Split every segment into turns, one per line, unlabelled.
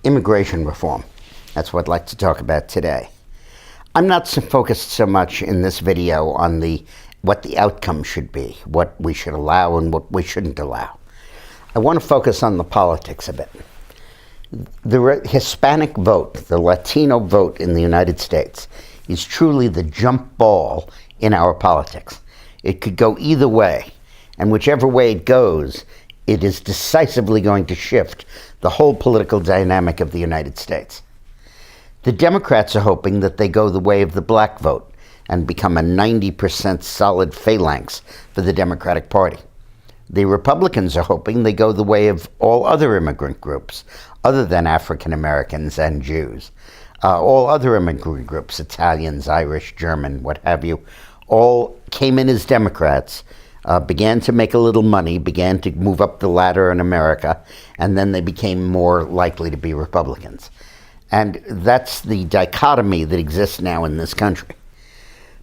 immigration reform. That's what I'd like to talk about today. I'm not focused so much in this video on what the outcome should be, what we should allow and what we shouldn't allow. I want to focus on the politics of it. The Hispanic vote, the Latino vote in the United States, is truly the jump ball in our politics. It could go either way, and whichever way it goes, it is decisively going to shift the whole political dynamic of the United States. The Democrats are hoping that they go the way of the black vote and become a 90% solid phalanx for the Democratic Party. The Republicans are hoping they go the way of all other immigrant groups, other than African Americans and Jews. All other immigrant groups, Italians, Irish, German, what have you, all came in as Democrats, began to make a little money, began to move up the ladder in America, and then they became more likely to be Republicans. And that's the dichotomy that exists now in this country.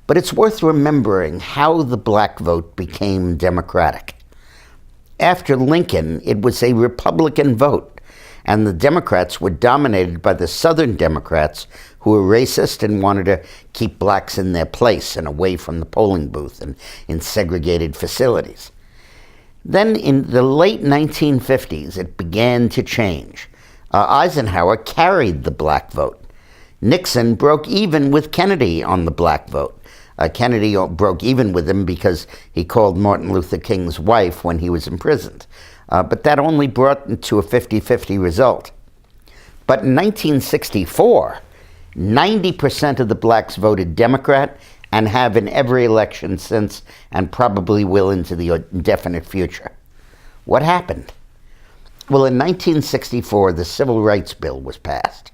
But it's worth remembering how the black vote became Democratic. After Lincoln, it was a Republican vote, and the Democrats were dominated by the Southern Democrats who were racist and wanted to keep blacks in their place and away from the polling booth and in segregated facilities. Then in the late 1950s, it began to change. Eisenhower carried the black vote. Nixon broke even with Kennedy on the black vote. Kennedy broke even with him because he called Martin Luther King's wife when he was imprisoned. But that only brought it to a 50-50 result. But in 1964, 90% of the blacks voted Democrat and have in every election since, and probably will into the indefinite future. What happened? Well, in 1964, the Civil Rights Bill was passed.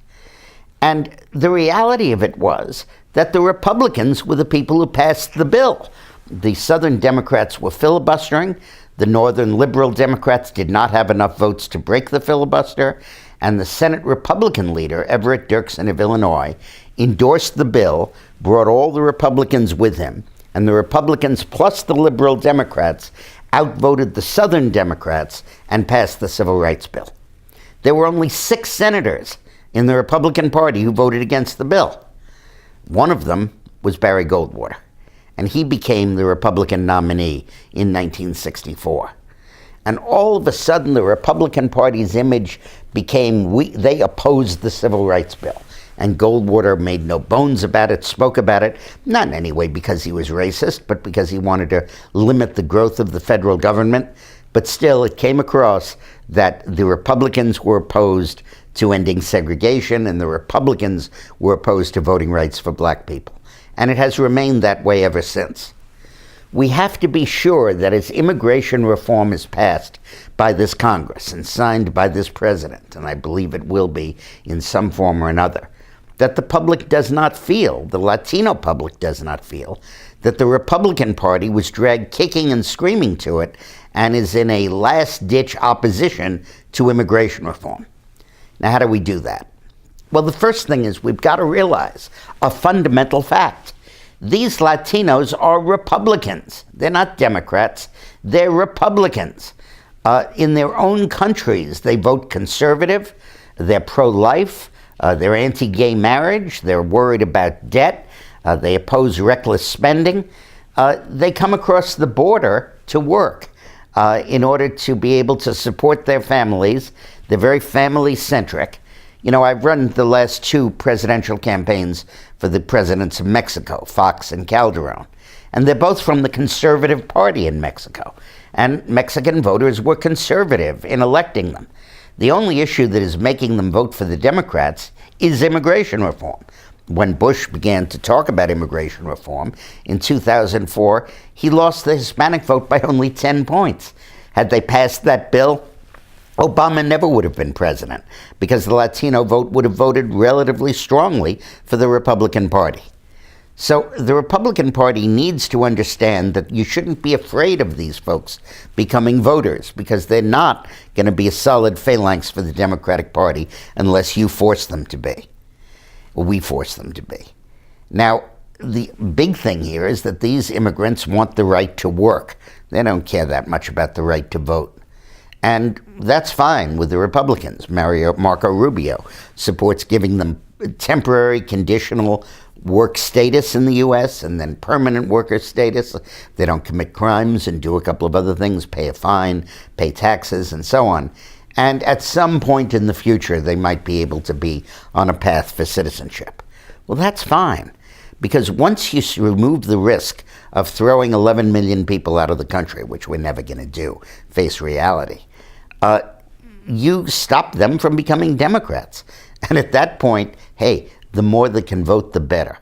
And the reality of it was that the Republicans were the people who passed the bill. The Southern Democrats were filibustering. The Northern Liberal Democrats did not have enough votes to break the filibuster. And the Senate Republican leader, Everett Dirksen of Illinois, endorsed the bill, brought all the Republicans with him. And the Republicans plus the Liberal Democrats outvoted the Southern Democrats and passed the Civil Rights Bill. There were only 6 senators in the Republican Party who voted against the bill. One of them was Barry Goldwater, and he became the Republican nominee in 1964. And all of a sudden, the Republican Party's image became they opposed the Civil Rights Bill. And Goldwater made no bones about it, spoke about it, not in any way because he was racist, but because he wanted to limit the growth of the federal government. But still, it came across that the Republicans were opposed to ending segregation, and the Republicans were opposed to voting rights for black people. And it has remained that way ever since. We have to be sure that as immigration reform is passed by this Congress and signed by this president, and I believe it will be in some form or another, that the public does not feel, the Latino public does not feel, that the Republican Party was dragged kicking and screaming to it and is in a last-ditch opposition to immigration reform. Now, how do we do that? Well, the first thing is we've got to realize a fundamental fact. These Latinos are Republicans. They're not Democrats. They're Republicans. In their own countries, they vote conservative. They're pro-life. They're anti-gay marriage. They're worried about debt. They oppose reckless spending. They come across the border to work in order to be able to support their families. They're very family-centric. You know, I've run the last 2 presidential campaigns for the presidents of Mexico, Fox and Calderon. And they're both from the Conservative Party in Mexico. And Mexican voters were conservative in electing them. The only issue that is making them vote for the Democrats is immigration reform. When Bush began to talk about immigration reform in 2004, he lost the Hispanic vote by only 10 points. Had they passed that bill, Obama never would have been president because the Latino vote would have voted relatively strongly for the Republican Party. So the Republican Party needs to understand that you shouldn't be afraid of these folks becoming voters because they're not going to be a solid phalanx for the Democratic Party unless you force them to be. Or we force them to be. Now, the big thing here is that these immigrants want the right to work. They don't care that much about the right to vote. And that's fine with the Republicans. Marco Rubio supports giving them temporary conditional work status in the U.S. and then permanent worker status. They don't commit crimes and do a couple of other things, pay a fine, pay taxes, and so on. And at some point in the future, they might be able to be on a path for citizenship. Well, that's fine, because once you remove the risk of throwing 11 million people out of the country, which we're never going to do, face reality, you stop them from becoming Democrats. And at that point, hey, the more that can vote, the better.